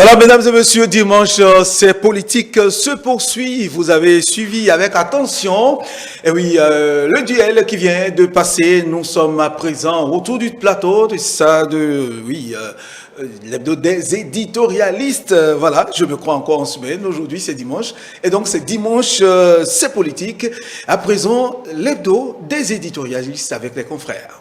Alors, mesdames et messieurs, dimanche, ces politiques se poursuivent. Vous avez suivi avec attention. Et oui, le duel qui vient de passer, nous sommes à présent autour du plateau l'hebdo des éditorialistes. Voilà, je me crois encore en semaine. Aujourd'hui, c'est dimanche. Et donc, c'est dimanche, c'est politique. À présent, l'hebdo des éditorialistes avec les confrères.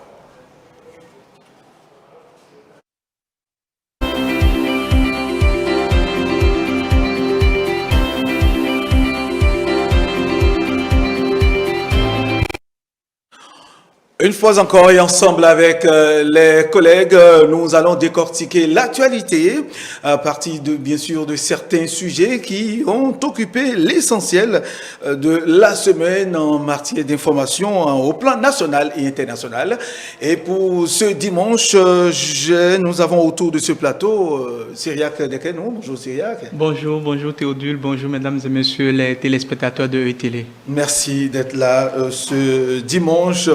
Une fois encore et ensemble avec les collègues, nous allons décortiquer l'actualité à partir bien sûr de certains sujets qui ont occupé l'essentiel de la semaine en matière d'information au plan national et international. Et pour ce dimanche, nous avons autour de ce plateau Cyriac Dekenou. Bonjour Cyriac. Bonjour Théodule, bonjour mesdames et messieurs les téléspectateurs de ETélé. Merci d'être là ce dimanche.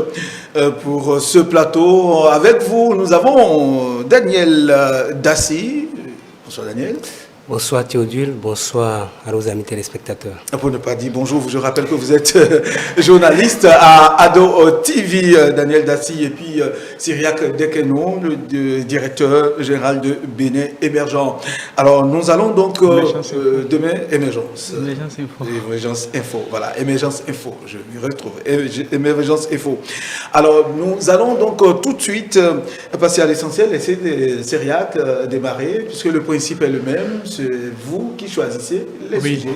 Pour ce plateau. Avec vous, nous avons Daniel Dassi. Bonsoir Daniel. Bonsoir Théodule, bonsoir à nos amis téléspectateurs. Pour ne pas dire bonjour, je rappelle que vous êtes journaliste à Ado TV, Daniel Dassi, et puis Cyriac Dekenou, le directeur général de Bénin Émergent. Alors nous allons donc demain, Émergence. Émergence Info, voilà, Émergence Info, je m'y retrouve, Émergence Info. Alors nous allons donc tout de suite passer à l'essentiel, laisser Cyriac démarrer, puisque le principe est le même. C'est vous qui choisissez les sujets.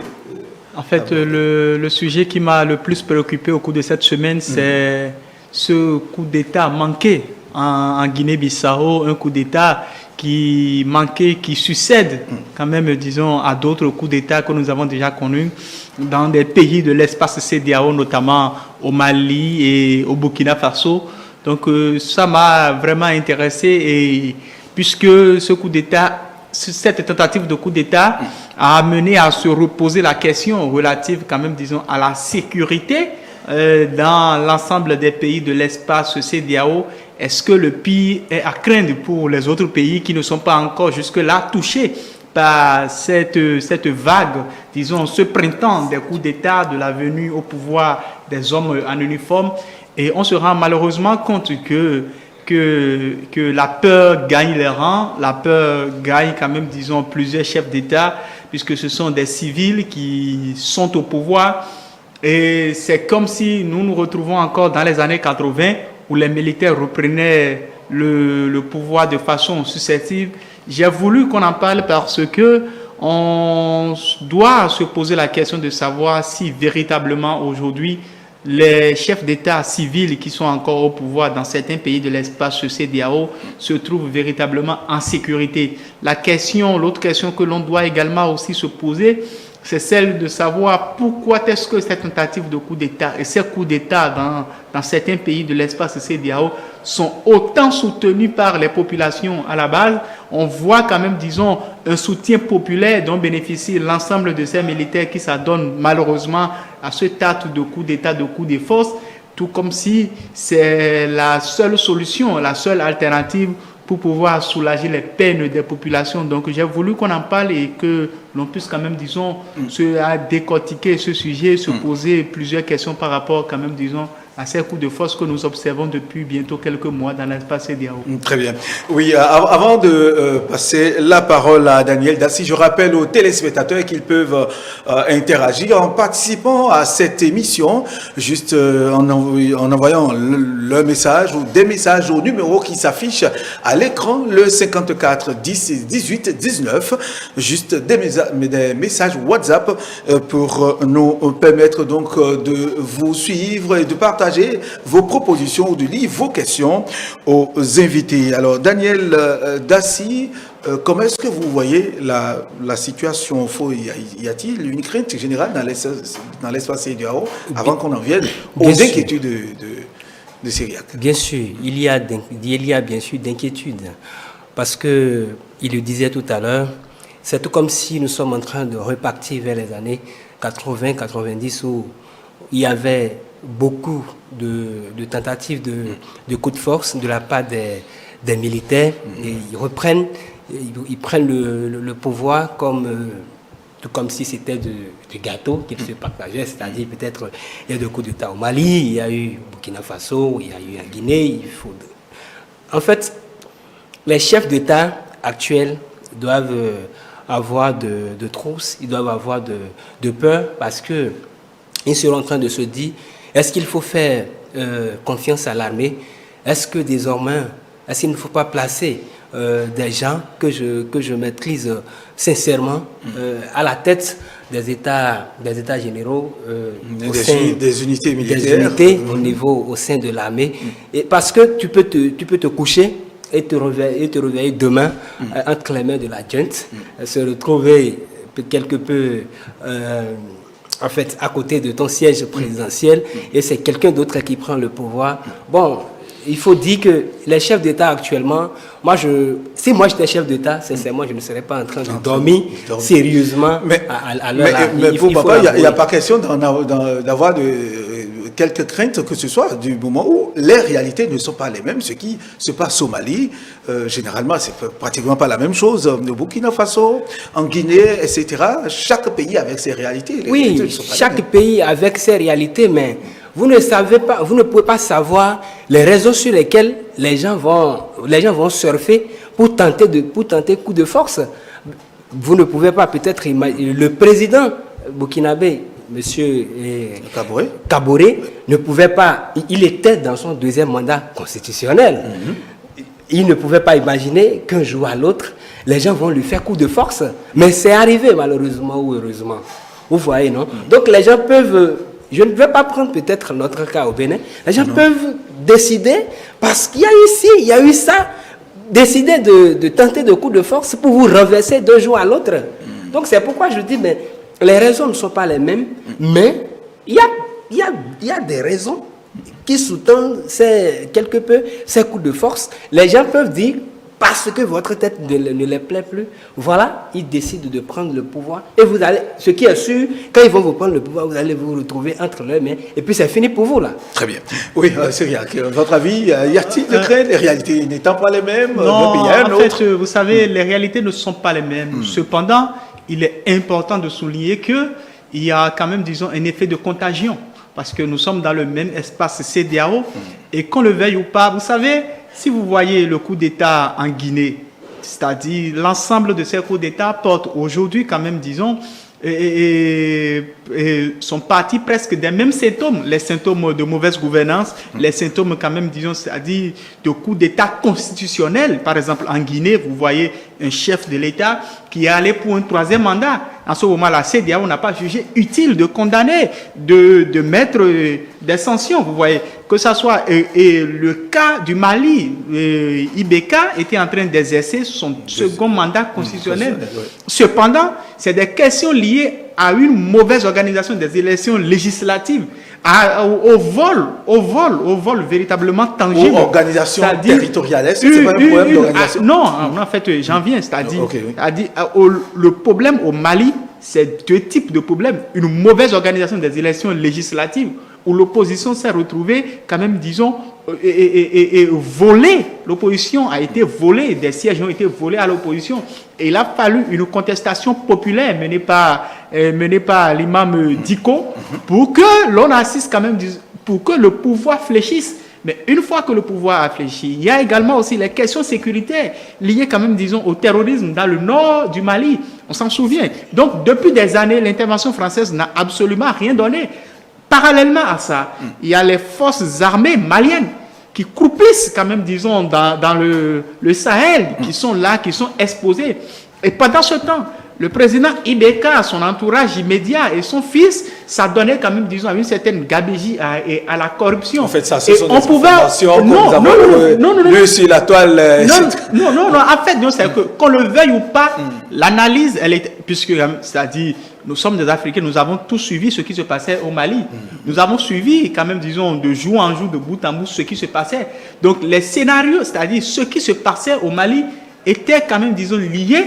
En fait, le sujet qui m'a le plus préoccupé au cours de cette semaine, c'est ce coup d'État manqué en Guinée-Bissau, un coup d'État qui manquait, qui succède quand même, disons, à d'autres coups d'État que nous avons déjà connus dans des pays de l'espace CEDEAO, notamment au Mali et au Burkina Faso. Donc, ça m'a vraiment intéressé, et puisque ce coup d'État, cette tentative de coup d'État a amené à se reposer la question relative quand même, disons, à la sécurité dans l'ensemble des pays de l'espace CEDEAO. Est-ce que le pire est à craindre pour les autres pays qui ne sont pas encore jusque-là touchés par cette vague, disons, ce printemps des coups d'État, de la venue au pouvoir des hommes en uniforme? Et on se rend malheureusement compte que la peur gagne les rangs, la peur gagne quand même, disons, plusieurs chefs d'État, puisque ce sont des civils qui sont au pouvoir. Et c'est comme si nous nous retrouvons encore dans les années 80, où les militaires reprenaient le pouvoir de façon successive. J'ai voulu qu'on en parle parce que on doit se poser la question de savoir si véritablement aujourd'hui, les chefs d'État civils qui sont encore au pouvoir dans certains pays de l'espace CEDEAO se trouvent véritablement en sécurité. L'autre question que l'on doit également aussi se poser, c'est celle de savoir pourquoi est-ce que cette tentative de coup d'État et ces coups d'État dans certains pays de l'espace CEDEAO sont autant soutenus par les populations à la base. On voit quand même, disons, un soutien populaire dont bénéficie l'ensemble de ces militaires qui s'adonnent malheureusement à ce tas de coups d'État, de coups de force, tout comme si c'est la seule solution, la seule alternative pour pouvoir soulager les peines des populations. Donc j'ai voulu qu'on en parle et que l'on puisse quand même, disons, se décortiquer ce sujet, se poser plusieurs questions par rapport quand même, disons, à ces coups de force que nous observons depuis bientôt quelques mois dans l'espace CEDEAO. Très bien. Oui, avant de passer la parole à Daniel Dassi, je rappelle aux téléspectateurs qu'ils peuvent interagir en participant à cette émission, juste en envoyant le message ou des messages au numéro qui s'affiche à l'écran, le 54 10 18 19, juste des messages WhatsApp pour nous permettre donc de vous suivre et de partager vos propositions ou de lire vos questions aux invités. Alors, Daniel Dassi, comment est-ce que vous voyez la situation? Y a-t-il une crainte générale dans l'espace CEDEAO avant qu'on en vienne aux inquiétudes de Cyriac? Bien sûr, il y a bien sûr d'inquiétudes. Parce que, il le disait tout à l'heure, c'est tout comme si nous sommes en train de repartir vers les années 80-90 où il y avait beaucoup de tentatives de coups de force de la part des militaires, et ils reprennent ils prennent le pouvoir tout comme si c'était du gâteau qu'ils se partageaient, c'est-à-dire peut-être il y a des coups d'État au Mali, il y a eu Burkina Faso, il y a eu en Guinée. En fait, les chefs d'État actuels doivent avoir de trousses, ils doivent avoir de peur parce qu'ils seront en train de se dire, est-ce qu'il faut faire confiance à l'armée? Est-ce que désormais, est-ce qu'il ne faut pas placer des gens que je maîtrise sincèrement à la tête des États généraux, des unités militaires, au sein de l'armée, et parce que tu peux te coucher et te réveiller demain entre les mains de la junte, se retrouver quelque peu en fait à côté de ton siège présidentiel et c'est quelqu'un d'autre qui prend le pouvoir. Bon, il faut dire que les chefs d'État actuellement, si moi j'étais chef d'État, sincèrement, je ne serais pas en train de dormir sérieusement à l'heure. Mais pour papa, il n'y a pas question d'avoir quelques craintes que ce soit du moment où les réalités ne sont pas les mêmes. Ce qui se passe au Mali, généralement, c'est pratiquement pas la même chose. Au Burkina Faso, en Guinée, etc. Chaque pays avec ses réalités. Chaque pays avec ses réalités, mais vous ne savez pas, vous ne pouvez pas savoir les réseaux sur lesquels les gens vont surfer pour tenter coup de force. Vous ne pouvez pas peut-être imaginer le président burkinabé, Monsieur Kaboré, ne pouvait pas, il était dans son deuxième mandat constitutionnel. Il ne pouvait pas imaginer qu'un jour à l'autre, les gens vont lui faire coup de force. Mais c'est arrivé malheureusement ou heureusement. Vous voyez, non? Donc les gens peuvent, je ne vais pas prendre peut-être notre cas au Bénin, les gens peuvent décider, parce qu'il y a eu ça, décider de tenter de coup de force pour vous renverser d'un jour à l'autre. Donc c'est pourquoi je dis, mais les raisons ne sont pas les mêmes, mais il y a des raisons qui sous-tendent quelque peu ces coups de force. Les gens peuvent dire, parce que votre tête ne les plaît plus, voilà, ils décident de prendre le pouvoir. Et vous allez, ce qui est sûr, quand ils vont vous prendre le pouvoir, vous allez vous retrouver entre leurs mains. Et puis c'est fini pour vous, là. Très bien. Oui, Cyriac, votre avis, y a-t-il de crainte, les réalités n'étant pas les mêmes? Non, en fait, vous savez, les réalités ne sont pas les mêmes. Cependant, il est important de souligner qu'il y a quand même, disons, un effet de contagion. Parce que nous sommes dans le même espace CEDEAO. Et qu'on le veuille ou pas, vous savez, si vous voyez le coup d'État en Guinée, c'est-à-dire l'ensemble de ces coups d'État portent aujourd'hui quand même, disons, et sont partis presque des mêmes symptômes, les symptômes de mauvaise gouvernance, les symptômes quand même, disons, c'est-à-dire de coups d'État constitutionnels. Par exemple, en Guinée, vous voyez un chef de l'État qui est allé pour un troisième mandat. En ce moment, la CEDEAO n'a pas jugé utile de condamner, de mettre des sanctions. Vous voyez, que ce soit le cas du Mali, IBK était en train d'exercer son second mandat constitutionnel. Cependant, c'est des questions liées à une mauvaise organisation des élections législatives, au vol véritablement tangible. Ou organisation territoriale, est-ce que c'est pas un problème d'organisation? Non, en fait, j'en viens, c'est-à-dire, le problème au Mali, c'est deux types de problèmes. Une mauvaise organisation des élections législatives, où l'opposition s'est retrouvée quand même, disons, volée. L'opposition a été volée, des sièges ont été volés à l'opposition. Et il a fallu une contestation populaire menée par l'imam Diko pour que l'on assiste quand même, pour que le pouvoir fléchisse. Mais une fois que le pouvoir a fléchi, il y a également aussi les questions sécuritaires liées quand même, disons, au terrorisme dans le nord du Mali. On s'en souvient. Donc, depuis des années, l'intervention française n'a absolument rien donné. Parallèlement à ça, il y a les forces armées maliennes qui croupissent quand même, disons, dans le Sahel, qui sont là, qui sont exposés. Et pendant ce temps, le président Ibeka, son entourage immédiat et son fils, ça donnait quand même, disons, à une certaine gabegie à la corruption. En fait, ça, ce sont des informations que nous avons lues sur la toile. Non, en fait, c'est que qu'on le veuille ou pas, l'analyse, elle est, puisque, c'est-à-dire, nous sommes des Africains, nous avons tous suivi ce qui se passait au Mali. Nous avons suivi quand même, disons, de jour en jour, de bout en bout, ce qui se passait. Donc, les scénarios, c'est-à-dire ce qui se passait au Mali, étaient quand même, disons, liés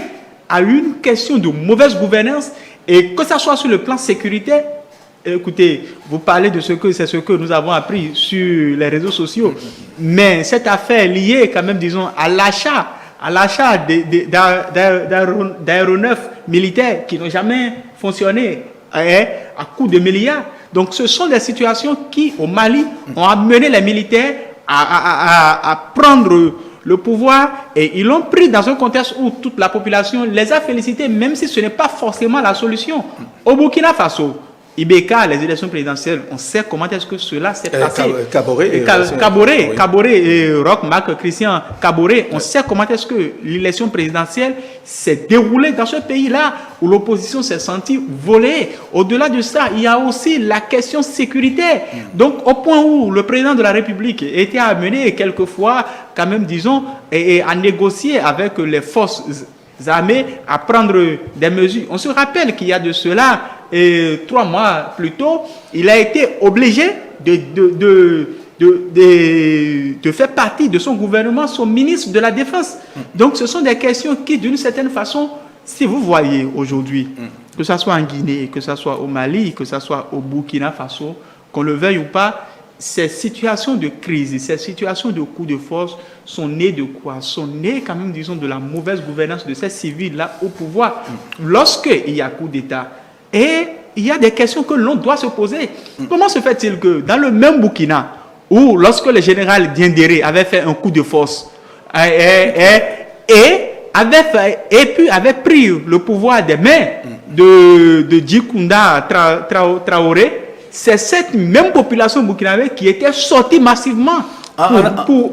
à une question de mauvaise gouvernance, et que ça soit sur le plan sécuritaire. Écoutez, vous parlez de c'est ce que nous avons appris sur les réseaux sociaux, mais cette affaire liée quand même, disons, à l'achat à l'achat d'aéronefs militaires qui n'ont jamais fonctionné à coût de milliards. Donc ce sont des situations qui, au Mali, ont amené les militaires à prendre le pouvoir, et ils l'ont pris dans un contexte où toute la population les a félicités, même si ce n'est pas forcément la solution. Au Burkina Faso, Ibeka, les élections présidentielles, on sait comment est-ce que cela s'est passé. Kaboré et Roch Marc Christian Kaboré, on sait comment est-ce que l'élection présidentielle s'est déroulée dans ce pays-là, où l'opposition s'est sentie volée. Au-delà de ça, il y a aussi la question sécuritaire. Donc, au point où le président de la République était amené quelquefois, quand même, disons, à négocier avec les forces armées, à prendre des mesures. On se rappelle qu'il y a de cela, 3 mois plus tôt, il a été obligé de faire partie de son gouvernement, son ministre de la Défense. Donc ce sont des questions qui, d'une certaine façon, si vous voyez aujourd'hui, que ce soit en Guinée, que ce soit au Mali, que ce soit au Burkina Faso, qu'on le veuille ou pas, ces situations de crise, ces situations de coup de force sont nées de quoi? Sont nées quand même, disons, de la mauvaise gouvernance de ces civils-là au pouvoir. Lorsqu'il y a coup d'État, et il y a des questions que l'on doit se poser. Comment se fait-il que dans le même Burkina, où lorsque le général Diendéré avait fait un coup de force avait pris le pouvoir des mains de Djikounda Traoré, c'est cette même population burkinabé qui était sortie massivement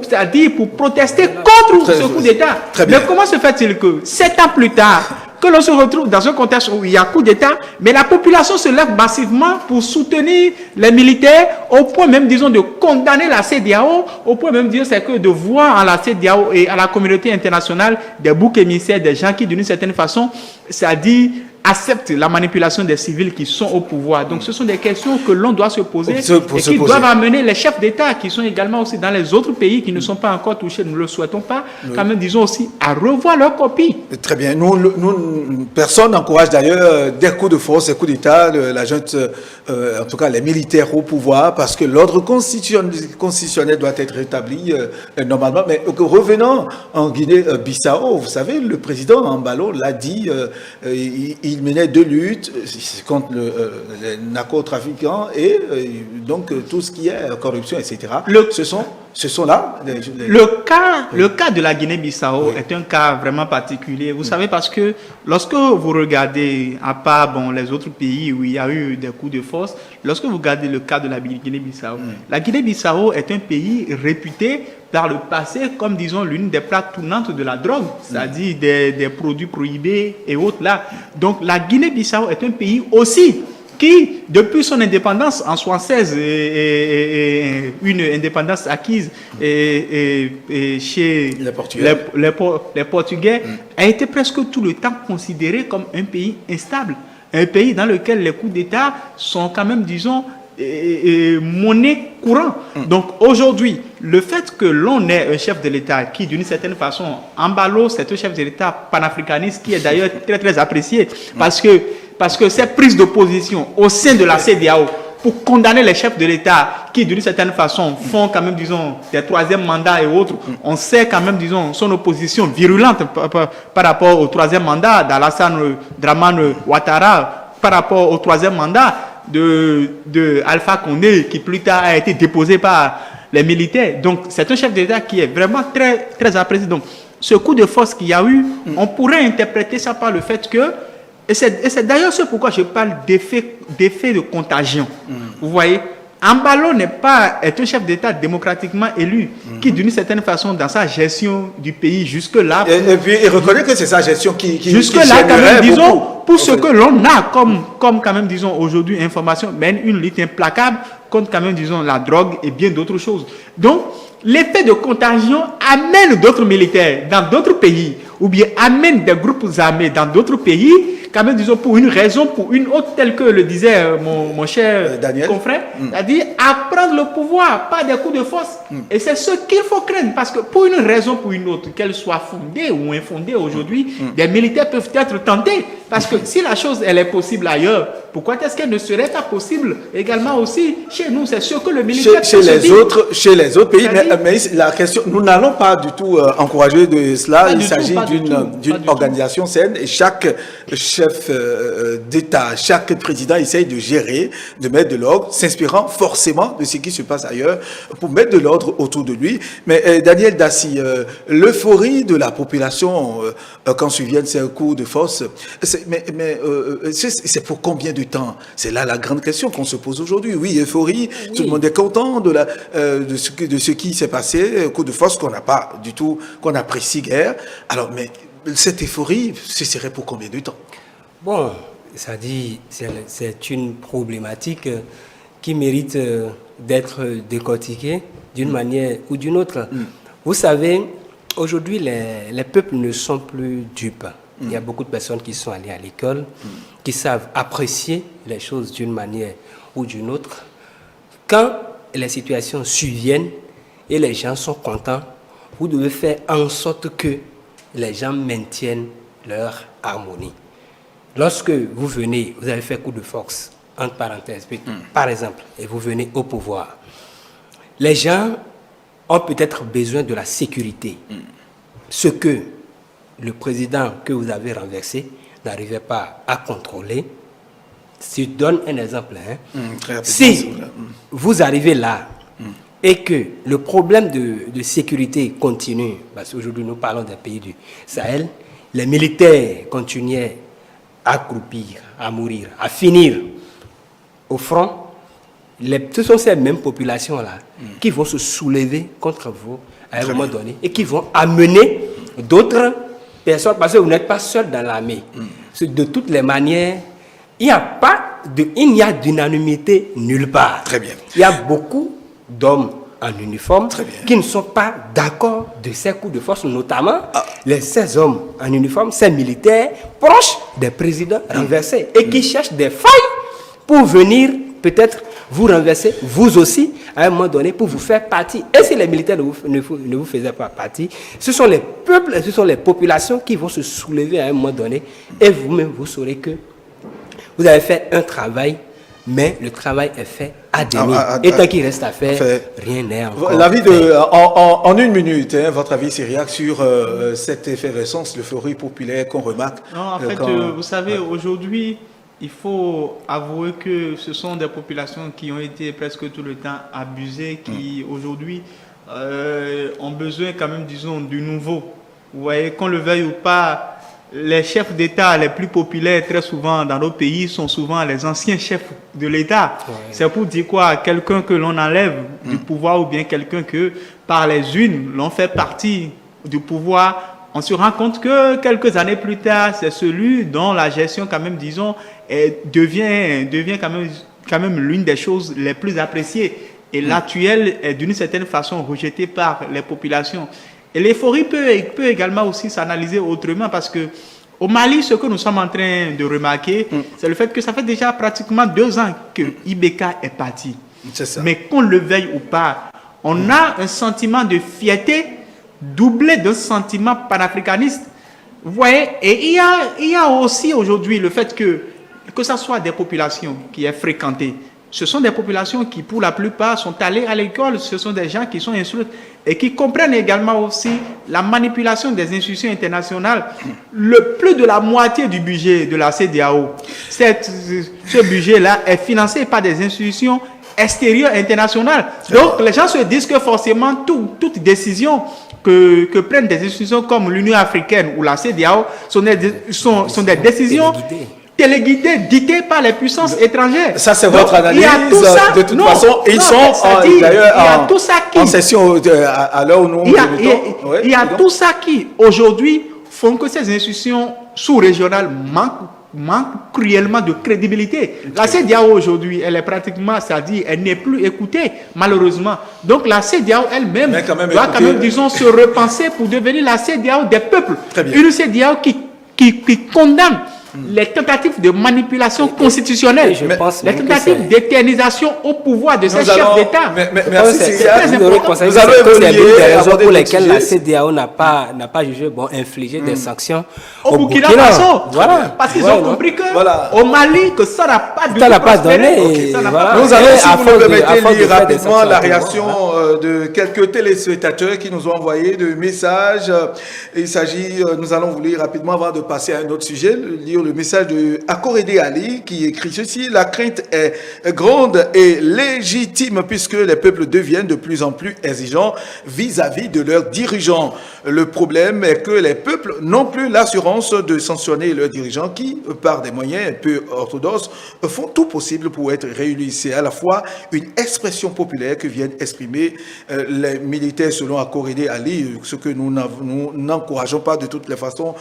c'est-à-dire pour protester contre ce coup d'État. Mais comment se fait-il que 7 ans plus tard, que l'on se retrouve dans un contexte où il y a coup d'État, mais la population se lève massivement pour soutenir les militaires, au point même, disons, de condamner la CEDEAO, au point même, disons, c'est que de voir à la CEDEAO et à la communauté internationale des boucs émissaires, des gens qui, d'une certaine façon, c'est-à-dire acceptent la manipulation des civils qui sont au pouvoir. Donc ce sont des questions que l'on doit se poser et qui doivent amener les chefs d'État qui sont également aussi dans les autres pays qui ne sont pas encore touchés, nous ne le souhaitons pas, quand même, disons aussi, à revoir leur copie. Très bien. Nous personne n'encourage d'ailleurs des coups de force, des coups d'État, la junte, en tout cas les militaires au pouvoir, parce que l'ordre constitutionnel doit être rétabli normalement. Mais revenons en Guinée-Bissau, vous savez, le président Embalo l'a dit, il menait 2 luttes contre les narcotrafiquants et donc tout ce qui est corruption, etc. Ce sont là. Le cas de la Guinée-Bissau est un cas vraiment particulier. Vous savez, parce que lorsque vous regardez, à part les autres pays où il y a eu des coups de force, lorsque vous regardez le cas de la Guinée-Bissau, la Guinée-Bissau est un pays réputé par le passé comme, disons, l'une des plaques tournantes de la drogue, c'est-à-dire des produits prohibés et autres là. Donc la Guinée-Bissau est un pays aussi qui, depuis son indépendance en 1976, une indépendance acquise chez les Portugais, a été presque tout le temps considéré comme un pays instable, un pays dans lequel les coups d'État sont quand même, disons, monnaie courante. Donc aujourd'hui, le fait que l'on ait un chef de l'État qui, d'une certaine façon, Embalo, c'est un chef de l'État panafricaniste qui est d'ailleurs très très apprécié parce que ces prises de position au sein de la CEDEAO pour condamner les chefs de l'État qui, d'une certaine façon, font quand même, disons, des 3e mandats et autres, on sait quand même, disons, son opposition virulente par rapport au 3e mandat d'Alassane Dramane Ouattara, par rapport au 3e mandat de Alpha Condé, qui plus tard a été déposé par les militaires. Donc c'est un chef d'État qui est vraiment très, très apprécié. Donc ce coup de force qu'il y a eu, on pourrait interpréter ça par le fait que, et c'est d'ailleurs ce pourquoi je parle d'effet de contagion. Vous voyez, Embalo est un chef d'État démocratiquement élu qui, d'une certaine façon, dans sa gestion du pays jusque-là... Et puis, il reconnaît que c'est sa gestion qui jusque-là, quand même, disons, pour ce que l'on a comme quand même, disons, aujourd'hui, information, mène une lutte implacable contre, quand même, disons, la drogue et bien d'autres choses. Donc, l'effet de contagion amène d'autres militaires dans d'autres pays ou bien amène des groupes armés dans d'autres pays, quand même, disons, pour une raison, pour une autre, telle que le disait mon cher Daniel. confrère, c'est-à-dire à prendre le pouvoir par des coups de force. Et c'est ce qu'il faut craindre, parce que pour une raison, pour une autre, qu'elle soit fondée ou infondée aujourd'hui, des militaires peuvent être tentés. Parce que si la chose, elle est possible ailleurs, pourquoi est-ce qu'elle ne serait pas possible également aussi chez nous? C'est sûr que le militaire chez les autres pays, mais la question, nous n'allons pas du tout encourager de cela. Il s'agit d'une organisation saine et chaque chef d'État, chaque président essaye de gérer, de mettre de l'ordre, s'inspirant forcément de ce qui se passe ailleurs pour mettre de l'ordre autour de lui. Mais Daniel Dassy, l'euphorie de la population quand surviennent ces coups de force, c'est pour combien de temps? C'est là la grande question qu'on se pose aujourd'hui. Oui, euphorie, tout le monde est content de ce qui s'est passé, coup de force qu'on n'a pas du tout, qu'on apprécie guère. Alors, mais cette euphorie, ce serait pour combien de temps? Bon, ça dit, c'est une problématique qui mérite d'être décortiquée d'une manière ou d'une autre. Vous savez, aujourd'hui, les peuples ne sont plus dupes. Il y a beaucoup de personnes qui sont allées à l'école, qui savent apprécier les choses d'une manière ou d'une autre. Quand les situations surviennent et les gens sont contents, vous devez faire en sorte que les gens maintiennent leur harmonie. Lorsque vous venez, vous avez fait coup de force, entre parenthèses, par exemple, et vous venez au pouvoir, les gens ont peut-être besoin de la sécurité. Ce que le président que vous avez renversé n'arrivait pas à contrôler. Je donne un exemple. Si vous arrivez là et que le problème de sécurité continue, parce qu'aujourd'hui nous parlons des pays du Sahel, les militaires continuaient à croupir, à mourir, à finir au front, ce sont ces mêmes populations-là qui vont se soulever contre vous à un moment donné et qui vont amener d'autres personnes, parce que vous n'êtes pas seul dans l'armée. De toutes les manières, il n'y a d'unanimité nulle part. Très bien. Il y a beaucoup d'hommes en uniforme qui ne sont pas d'accord de ces coups de force, notamment ces hommes en uniforme, ces militaires proches des présidents renversés et qui cherchent des failles pour venir peut-être vous renverser, vous aussi, à un moment donné, pour vous faire partie. Et si les militaires ne vous faisaient pas partie, ce sont les peuples, ce sont les populations qui vont se soulever à un moment donné et vous-même, vous saurez que vous avez fait un travail, mais le travail est fait à demi. Et tant qu'il reste à faire, rien n'est encore l'avis en une minute, votre avis syriaque sur cette effervescence, l'euphorie populaire qu'on remarque. Non, en fait, vous savez, aujourd'hui, il faut avouer que ce sont des populations qui ont été presque tout le temps abusées, qui aujourd'hui ont besoin quand même, disons, du nouveau. Vous voyez, qu'on le veuille ou pas, les chefs d'État les plus populaires, très souvent dans nos pays, sont souvent les anciens chefs de l'État. C'est pour dire quoi? Quelqu'un que l'on enlève du pouvoir ou bien quelqu'un que, par les unes, l'on fait partie du pouvoir. On se rend compte que quelques années plus tard, c'est celui dont la gestion, quand même, disons, devient quand même l'une des choses les plus appréciées. Et l'actuel est d'une certaine façon rejeté par les populations. Et l'euphorie peut également aussi s'analyser autrement parce que au Mali, ce que nous sommes en train de remarquer, c'est le fait que ça fait déjà pratiquement 2 ans que Ibeka est parti. C'est ça. Mais qu'on le veuille ou pas, on a un sentiment de fierté doublé d'un sentiment panafricaniste. Vous voyez, et il y a aussi aujourd'hui le fait que ce soit des populations qui aient fréquenté, ce sont des populations qui, pour la plupart, sont allées à l'école, ce sont des gens qui sont instruits et qui comprennent également aussi la manipulation des institutions internationales. Le plus de la moitié du budget de la CEDEAO, ce budget-là est financé par des institutions extérieures internationales. Donc, les gens se disent que forcément, toute décision que prennent des institutions comme l'Union africaine ou la CEDEAO sont des décisions téléguidées, dictées par les puissances étrangères. Ça, c'est votre analyse. De toute façon, ils sont d'ailleurs en session à l'heure où nous il y a tout ça qui, aujourd'hui, font que ces institutions sous-régionales manquent manque cruellement de crédibilité. La CEDEAO aujourd'hui, elle est pratiquement, c'est-à-dire, elle n'est plus écoutée, malheureusement. Donc la CEDEAO elle-même doit quand même, disons, se repenser pour devenir la CEDEAO des peuples. Une CEDEAO qui condamne les tentatives de manipulation constitutionnelle, les tentatives d'éternisation au pouvoir de ces chefs d'État. Merci, c'est très important. Nous allons évoluer des raisons pour lesquelles la CEDEAO n'a pas jugé bon infliger des sanctions au Burkina Faso. Voilà. Parce qu'ils ont compris qu'au Mali, que ça n'a pas du tout prospéré. Nous allons, si vous nous permettez, lire rapidement la réaction de quelques téléspectateurs qui nous ont envoyé des messages. Il s'agit, nous allons vous lire rapidement avant de passer à un autre sujet, lire le message de Akorede Ali qui écrit ceci: la crainte est grande et légitime puisque les peuples deviennent de plus en plus exigeants vis-à-vis de leurs dirigeants. Le problème est que les peuples n'ont plus l'assurance de sanctionner leurs dirigeants qui, par des moyens peu orthodoxes, font tout possible pour être réélus. C'est à la fois une expression populaire que viennent exprimer les militaires selon Akorede Ali, ce que nous n'encourageons pas de toutes les façons.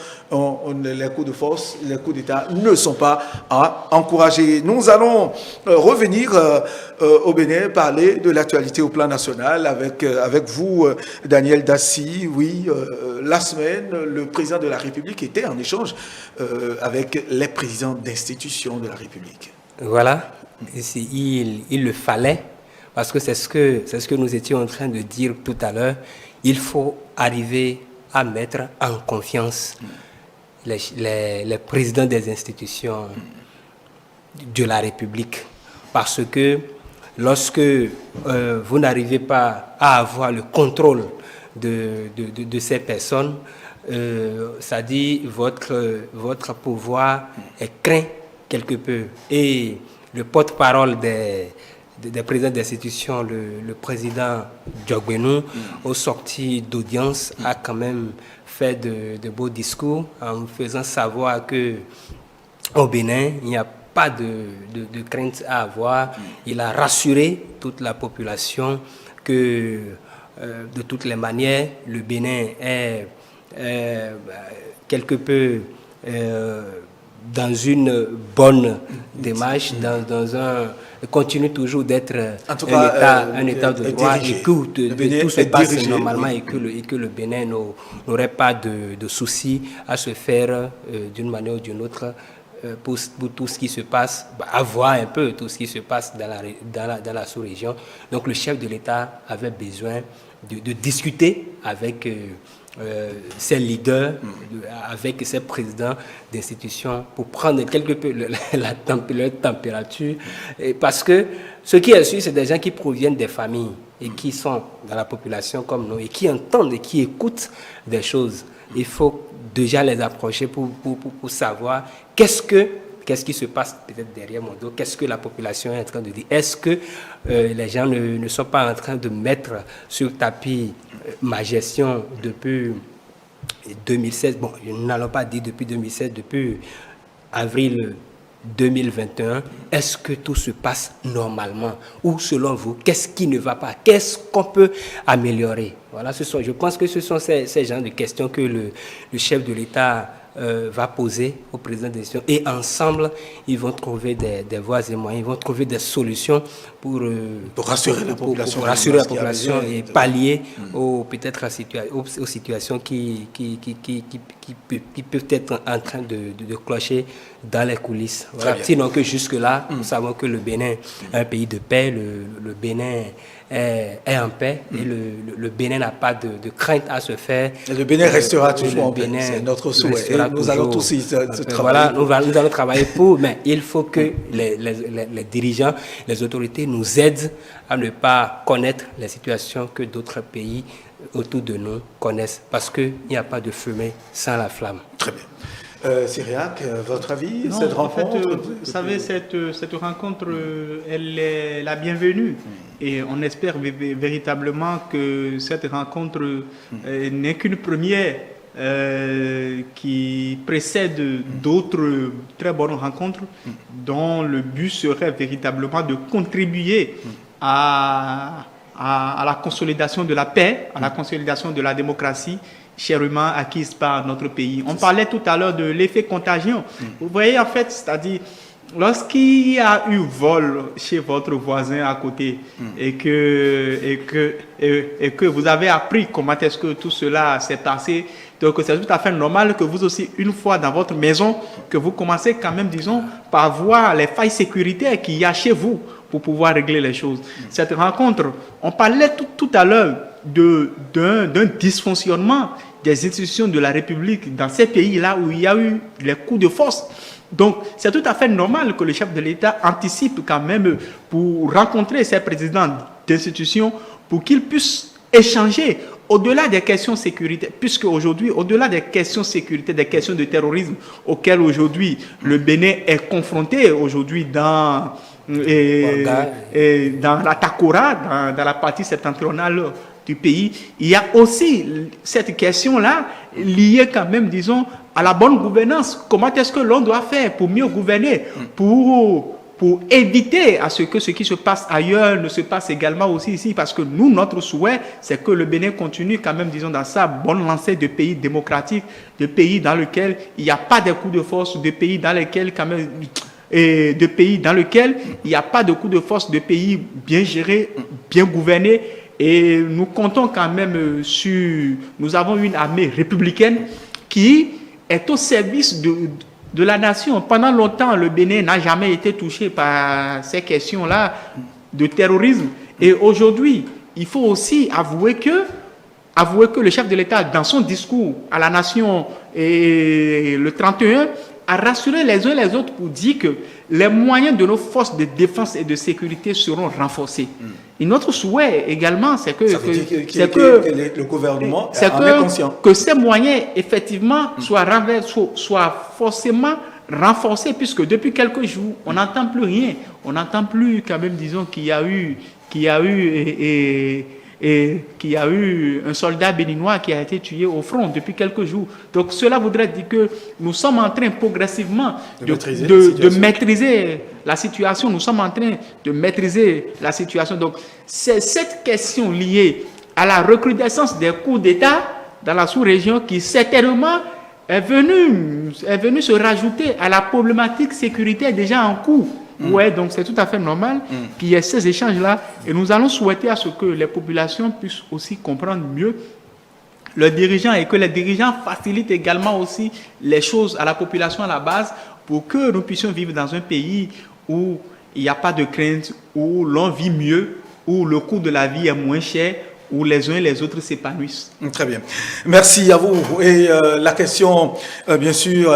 Les coups de force, les coups d'État ne sont pas à encourager. Nous allons revenir au Bénin, parler de l'actualité au plan national avec vous, Daniel Dassy. Oui, la semaine, le président de la République était en échange avec les présidents d'institutions de la République. Voilà, il le fallait, parce que c'est ce que nous étions en train de dire tout à l'heure. Il faut arriver à mettre en confiance les présidents des institutions de la République. Parce que lorsque vous n'arrivez pas à avoir le contrôle de ces personnes, ça dit votre pouvoir est craint quelque peu. Et le porte-parole des présidents d'institutions, le président Diogbenou, aux sorties d'audience, a quand même fait de beaux discours en faisant savoir que au Bénin, il n'y a pas de crainte à avoir. Il a rassuré toute la population que de toutes les manières, le Bénin est quelque peu dans une bonne démarche, continue toujours d'être un État de droit et que tout se passe normalement et que le Bénin n'aurait pas de soucis à se faire d'une manière ou d'une autre pour tout ce qui se passe, à voir un peu tout ce qui se passe dans la sous-région. Donc le chef de l'État avait besoin de discuter avec ses leaders, avec ses présidents d'institutions pour prendre quelque peu leur température. Et parce que ce qui est sûr, c'est des gens qui proviennent des familles et qui sont dans la population comme nous et qui entendent et qui écoutent des choses. Il faut déjà les approcher pour savoir qu'est-ce qui se passe peut-être derrière mon dos, qu'est-ce que la population est en train de dire. Est-ce que les gens ne sont pas en train de mettre sur tapis ma gestion depuis 2016, bon, nous n'allons pas dire depuis 2016, depuis avril 2021, est-ce que tout se passe normalement? Ou selon vous, qu'est-ce qui ne va pas? Qu'est-ce qu'on peut améliorer? Voilà, je pense que ce sont ces genres de questions que le chef de l'État va poser au président des institutions. Et ensemble, ils vont trouver des voies et moyens, ils vont trouver des solutions pour rassurer la population, pour rassurer la population et pallier aux situations qui peuvent être en train de clocher dans les coulisses. Voilà. Sinon que jusque-là, nous savons que le Bénin est un pays de paix, le Bénin est en paix et le Bénin n'a pas de crainte à se faire. Et le Bénin restera toujours en paix, c'est notre souhait. Nous allons tous y travailler. Voilà, nous allons travailler pour, mais il faut que les dirigeants, les autorités nous aident à ne pas connaître les situations que d'autres pays autour de nous connaissent, parce qu'il n'y a pas de fumée sans la flamme. Très bien. Cyriac, votre avis? Non, cette rencontre, vous savez, cette rencontre, elle est la bienvenue. Et on espère véritablement que cette rencontre n'est qu'une première qui précède d'autres très bonnes rencontres dont le but serait véritablement de contribuer à la consolidation de la paix, à la consolidation de la démocratie chèrement acquise par notre pays. On parlait tout à l'heure de l'effet contagion. Vous voyez, en fait, c'est-à-dire, lorsqu'il y a eu vol chez votre voisin à côté et que vous avez appris comment est-ce que tout cela s'est passé, donc c'est tout à fait normal que vous aussi, une fois dans votre maison, que vous commencez quand même, disons, par voir les failles sécuritaires qu'il y a chez vous pour pouvoir régler les choses. Cette rencontre, on parlait tout à l'heure d'un dysfonctionnement des institutions de la République dans ces pays-là où il y a eu les coups de force. Donc, c'est tout à fait normal que le chef de l'État anticipe quand même pour rencontrer ces présidents d'institutions pour qu'ils puissent échanger au-delà des questions sécuritaires, puisque aujourd'hui, au-delà des questions sécuritaires, des questions de terrorisme auxquelles aujourd'hui le Bénin est confronté aujourd'hui dans la Takora, dans la partie septentrionale du pays, il y a aussi cette question-là liée quand même, disons, à la bonne gouvernance. Comment est-ce que l'on doit faire pour mieux gouverner, pour éviter à ce que ce qui se passe ailleurs ne se passe également aussi ici, parce que nous, notre souhait, c'est que le Bénin continue quand même, disons, dans sa bonne lancée de pays démocratiques, de pays dans lesquels il n'y a pas de coups de force, de pays dans lesquels quand même... Et de pays dans lesquels il n'y a pas de coup de force, de pays bien gérés, bien gouvernés. Et nous comptons quand même sur... Nous avons une armée républicaine qui est au service de la nation. Pendant longtemps, le Bénin n'a jamais été touché par ces questions-là de terrorisme. Et aujourd'hui, il faut aussi avouer que le chef de l'État, dans son discours à la nation et le 31, a rassuré les uns les autres pour dire que les moyens de nos forces de défense et de sécurité seront renforcés. Et notre souhait également, c'est que le gouvernement en est conscient. Que ces moyens, effectivement, soient forcément renforcés, puisque depuis quelques jours, on n'entend plus rien. On n'entend plus, quand même, disons, qu'il y a eu un soldat béninois qui a été tué au front depuis quelques jours. Donc cela voudrait dire que nous sommes en train progressivement de maîtriser la situation. Nous sommes en train de maîtriser la situation. Donc c'est cette question liée à la recrudescence des coups d'État dans la sous-région qui certainement est venue se rajouter à la problématique sécuritaire déjà en cours. Ouais, donc c'est tout à fait normal qu'il y ait ces échanges-là. Et nous allons souhaiter à ce que les populations puissent aussi comprendre mieux leurs dirigeants et que les dirigeants facilitent également aussi les choses à la population à la base pour que nous puissions vivre dans un pays où il n'y a pas de crainte, où l'on vit mieux, où le coût de la vie est moins cher, où les uns et les autres s'épanouissent. Très bien. Merci à vous. Et la question, bien sûr,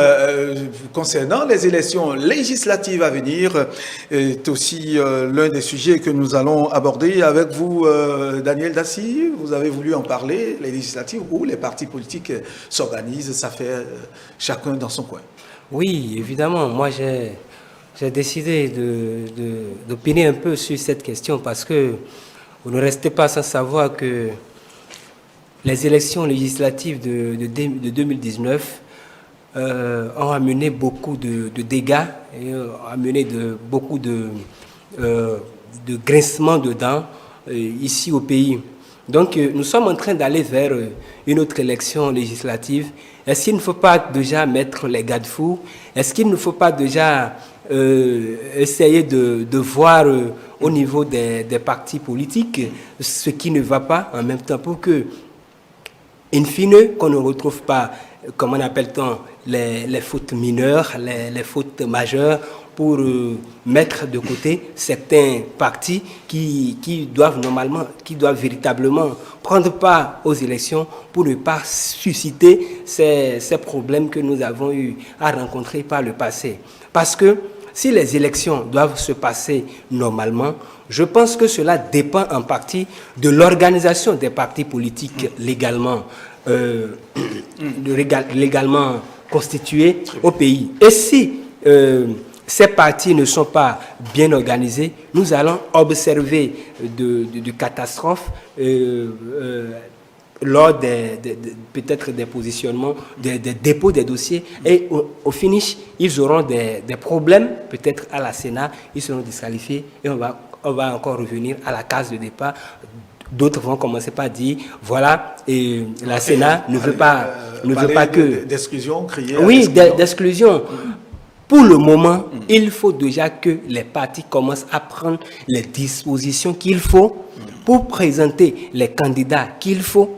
concernant les élections législatives à venir, est aussi l'un des sujets que nous allons aborder avec vous, Daniel Dassy. Vous avez voulu en parler, les législatives où les partis politiques s'organisent, ça fait chacun dans son coin. Oui, évidemment. Moi, j'ai décidé d'opiner un peu sur cette question parce que vous ne restez pas sans savoir que les élections législatives de 2019 ont amené beaucoup de dégâts et ont amené beaucoup de grincements de dents ici au pays. Donc nous sommes en train d'aller vers une autre élection législative. Est-ce qu'il ne faut pas déjà mettre les garde-fous? Est-ce qu'il ne faut pas déjà essayer de voir au niveau des partis politiques ce qui ne va pas en même temps pour que, in fine, qu'on ne retrouve pas, comment appelle-t-on, les fautes mineures, les fautes majeures pour mettre de côté certains partis qui doivent véritablement prendre part aux élections pour ne pas susciter ces problèmes que nous avons eu à rencontrer par le passé. Parce que si les élections doivent se passer normalement, je pense que cela dépend en partie de l'organisation des partis politiques légalement constitués au pays. Et si ces partis ne sont pas bien organisés, nous allons observer de catastrophes lors peut-être des positionnements, des dépôts des dossiers, et au finish, ils auront des problèmes, peut-être à la Sénat, ils seront disqualifiés, et on va encore revenir à la case de départ, D'autres vont commencer par dire, voilà, et la Sénat ne veut pas que... D'exclusion, crier. Oui, d'exclusion. Pour le moment, il faut déjà que les partis commencent à prendre les dispositions qu'il faut pour présenter les candidats qu'il faut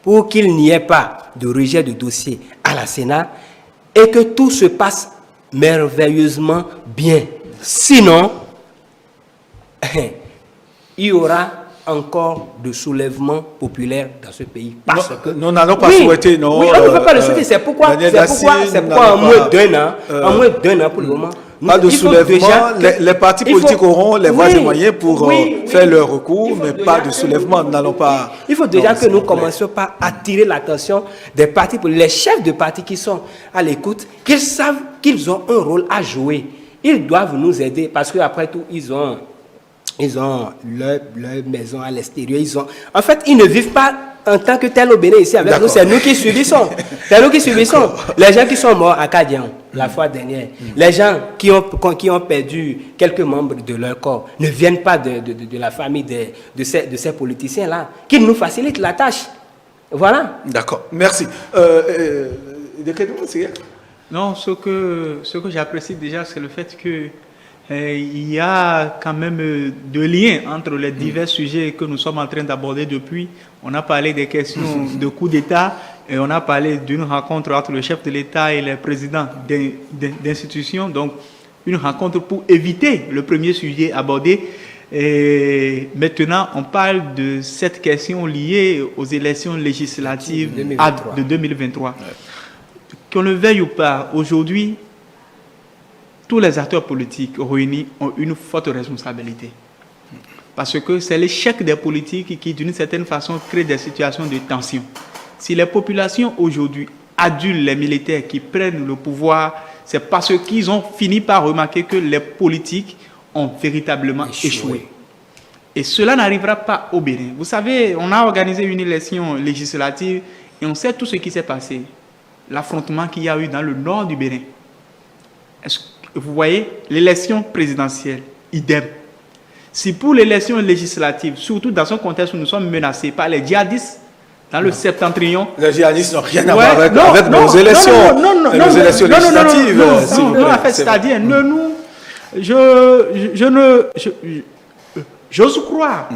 pour qu'il n'y ait pas de rejet de dossier à la Sénat et que tout se passe merveilleusement bien. Sinon, il y aura encore de soulèvements populaires dans ce pays. Parce que nous n'allons pas souhaiter, non. Oui, on ne peut pas le souhaiter. C'est pourquoi en moins d'un an pour le moment. Pas de soulèvement. Les partis politiques auront les voies et moyens pour faire leur recours, mais pas de soulèvement. Nous n'allons pas. Il faut déjà que nous commencions par attirer l'attention des partis politiques, les chefs de partis qui sont à l'écoute, qu'ils savent qu'ils ont un rôle à jouer. Ils doivent nous aider parce qu'après tout, ils ont leur maison à l'extérieur. En fait, ils ne vivent pas en tant que tel au Bénin ici avec nous. C'est nous qui subissons. C'est nous qui subissons. Les gens qui sont morts à Kadian la fois dernière, les gens qui ont perdu quelques membres de leur corps ne viennent pas de la famille de ces politiciens-là, qui nous facilitent la tâche. Voilà. D'accord. Merci. Non, ce que j'apprécie déjà, c'est le fait que il y a quand même de liens entre les divers sujets que nous sommes en train d'aborder depuis. On a parlé des questions de coup d'État et on a parlé d'une rencontre entre le chef de l'État et les présidents d'institutions. Donc, une rencontre pour éviter le premier sujet abordé. Et maintenant, on parle de cette question liée aux élections législatives de 2023. Ouais. Qu'on le veuille ou pas, aujourd'hui, tous les acteurs politiques réunis ont une forte responsabilité. Parce que c'est l'échec des politiques qui, d'une certaine façon, crée des situations de tension. Si les populations aujourd'hui adulent les militaires qui prennent le pouvoir, c'est parce qu'ils ont fini par remarquer que les politiques ont véritablement échoué. Et cela n'arrivera pas au Bénin. Vous savez, on a organisé une élection législative et on sait tout ce qui s'est passé. L'affrontement qu'il y a eu dans le nord du Bénin. Vous voyez, l'élection présidentielle, idem. Si pour l'élection législative, surtout dans un contexte où nous sommes menacés par les djihadistes, dans le septentrion... Les djihadistes n'ont rien à voir avec nos élections. Non, élections législatives. Non, en fait, c'est-à-dire, j'ose croire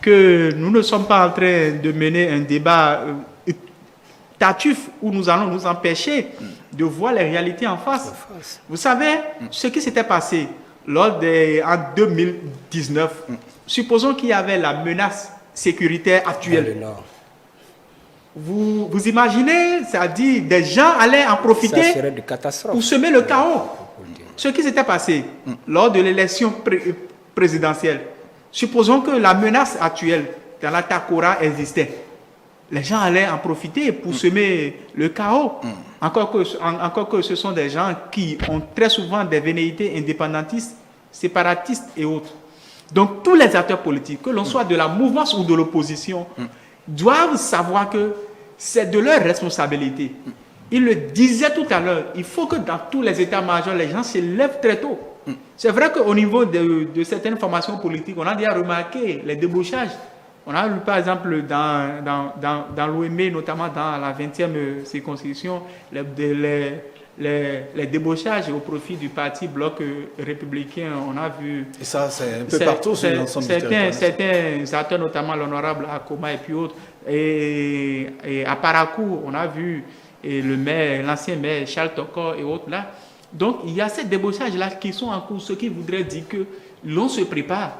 que nous ne sommes pas en train de mener un débat tartuffe où nous allons nous empêcher de voir les réalités en face. Vous savez, ce qui s'était passé en 2019, supposons qu'il y avait la menace sécuritaire actuelle. Vous imaginez, c'est-à-dire des gens allaient en profiter pour semer le chaos. Ce qui s'était passé lors de l'élection présidentielle, supposons que la menace actuelle dans la Takora existait. Les gens allaient en profiter pour semer le chaos. Encore que ce sont des gens qui ont très souvent des velléités indépendantistes, séparatistes et autres. Donc tous les acteurs politiques, que l'on soit de la mouvance ou de l'opposition, doivent savoir que c'est de leur responsabilité. Il le disait tout à l'heure, il faut que dans tous les états-majors, les gens se lèvent très tôt. C'est vrai qu'au niveau de certaines formations politiques, on a déjà remarqué les débauchages. On a vu par exemple dans l'OME, notamment dans la 20e circonscription, les débauchages au profit du parti Bloc républicain. On a vu... Et ça, c'est un peu partout sur l'ensemble du territoire. Certains acteurs, notamment l'honorable Akoma et puis autres, et à Parakou, on a vu l'ancien maire Charles Tokor et autres là. Donc, il y a ces débauchages-là qui sont en cours, ce qui voudrait dire que l'on se prépare.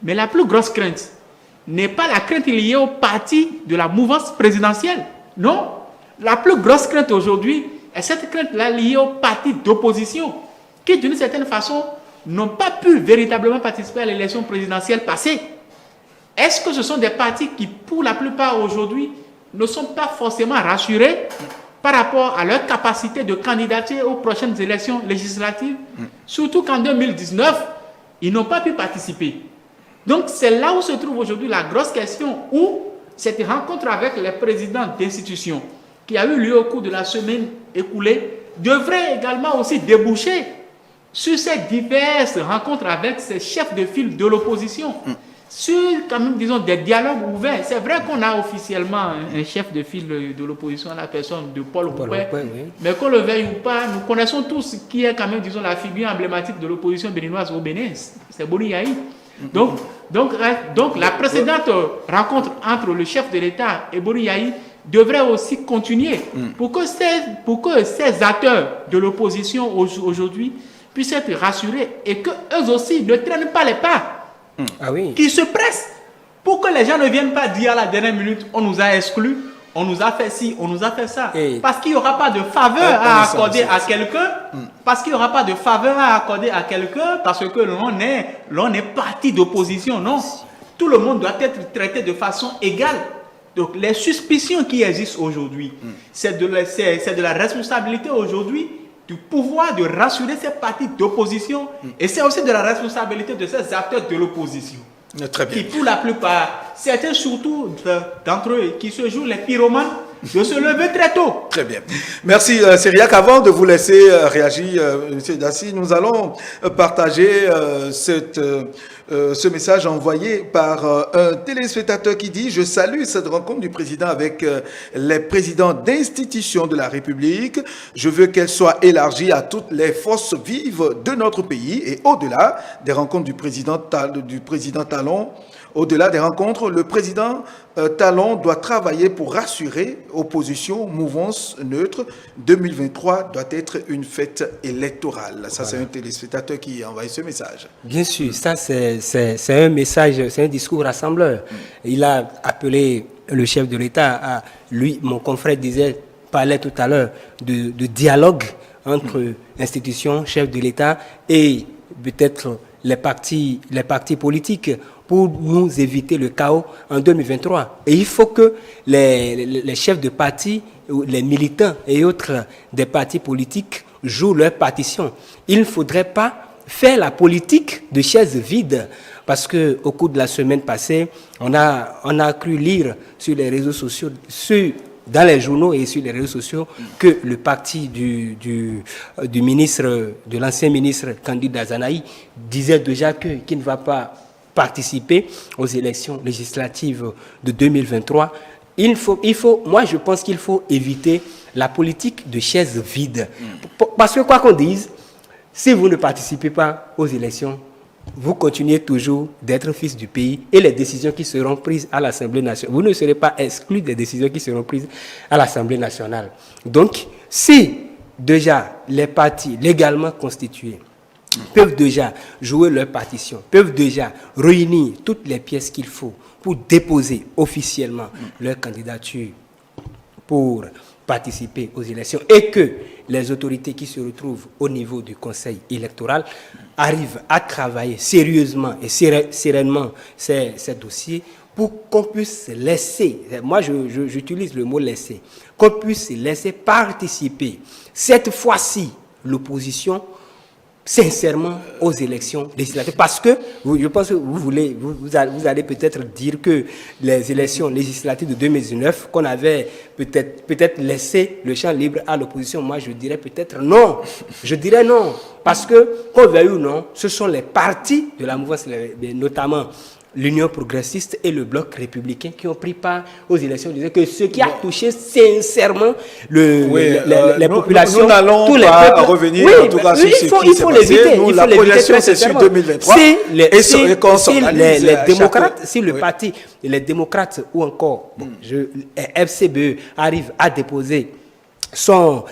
Mais la plus grosse crainte n'est pas la crainte liée au parti de la mouvance présidentielle. Non. La plus grosse crainte aujourd'hui est cette crainte-là liée au parti d'opposition qui, d'une certaine façon, n'ont pas pu véritablement participer à l'élection présidentielle passée. Est-ce que ce sont des partis qui, pour la plupart aujourd'hui, ne sont pas forcément rassurés par rapport à leur capacité de candidater aux prochaines élections législatives, surtout qu'en 2019, ils n'ont pas pu participer. Donc, c'est là où se trouve aujourd'hui la grosse question, où cette rencontre avec les présidents d'institutions qui a eu lieu au cours de la semaine écoulée devrait également aussi déboucher sur ces diverses rencontres avec ces chefs de file de l'opposition. sur, quand même, disons, des dialogues ouverts. C'est vrai qu'on a officiellement un chef de file de l'opposition, la personne de Paul Rouet, oui. mais qu'on le veuille ou pas, nous connaissons tous qui est quand même, disons, la figure emblématique de l'opposition béninoise au Bénin, c'est Boni Yahi. Donc, la précédente rencontre entre le chef de l'État et Boni Yahi devrait aussi continuer pour que ces acteurs de l'opposition aujourd'hui puissent être rassurés et qu'eux aussi ne traînent pas les pas. Ah oui. Qui se pressent pour que les gens ne viennent pas dire à la dernière minute on nous a exclus, on nous a fait ci, on nous a fait ça. Parce qu'il n'y aura pas de faveur à accorder à quelqu'un. Parce qu'il n'y aura pas de faveur à accorder à quelqu'un parce que l'on est parti d'opposition. Non. Tout le monde doit être traité de façon égale. Donc les suspicions qui existent aujourd'hui, c'est de la responsabilité aujourd'hui du pouvoir de rassurer ces partis d'opposition et c'est aussi de la responsabilité de ces acteurs de l'opposition. Très bien. Qui pour la plupart, certains surtout d'entre eux qui se jouent les pyromanes, de se lever très tôt. Très bien. Merci Cyriac. Avant de vous laisser réagir, M. Daci, nous allons partager ce message envoyé par un téléspectateur qui dit « Je salue cette rencontre du président avec les présidents d'institutions de la République. Je veux qu'elle soit élargie à toutes les forces vives de notre pays et au-delà des rencontres du président Talon. Au-delà des rencontres, le président Talon doit travailler pour rassurer opposition, mouvance neutre. 2023 doit être une fête électorale. » Ça, c'est un téléspectateur qui a envoyé ce message. Bien sûr, ça c'est un message, c'est un discours rassembleur. Il a appelé le chef de l'État, lui, mon confrère parlait tout à l'heure de dialogue entre institutions, chefs de l'État et peut-être les partis politiques pour nous éviter le chaos en 2023. Et il faut que les chefs de parti, les militants et autres des partis politiques jouent leur partition. Il ne faudrait pas faire la politique de chaises vides parce que au cours de la semaine passée, on a cru lire sur les réseaux sociaux, dans les journaux et sur les réseaux sociaux, que le parti du ministre, de l'ancien ministre Candide Dazanaï disait déjà qu'il ne va pas participer aux élections législatives de 2023. Moi, je pense qu'il faut éviter la politique de chaises vides. Parce que quoi qu'on dise, si vous ne participez pas aux élections, vous continuez toujours d'être fils du pays et les décisions qui seront prises à l'Assemblée nationale, vous ne serez pas exclus des décisions qui seront prises à l'Assemblée nationale. Donc, si déjà les partis légalement constitués peuvent déjà jouer leur partition, peuvent déjà réunir toutes les pièces qu'il faut pour déposer officiellement leur candidature pour participer aux élections et que les autorités qui se retrouvent au niveau du Conseil électoral arrivent à travailler sérieusement et sereinement ces dossiers pour qu'on puisse laisser, moi j'utilise le mot laisser, qu'on puisse laisser participer cette fois-ci l'opposition sincèrement aux élections législatives. Parce que je pense que vous allez peut-être dire que les élections législatives de 2019, qu'on avait peut-être laissé le champ libre à l'opposition, moi je dirais peut-être non. Je dirais non. Parce que, qu'on veuille ou non, ce sont les partis de la mouvance, notamment l'Union progressiste et le Bloc républicain qui ont pris part aux élections, disaient que ce qui a touché sincèrement les populations, nous n'allons pas revenir en tout cas sur ce qui s'est passé. Nous, la projection c'est sur 2023 si le parti, les démocrates ou encore FCBE arrive à déposer son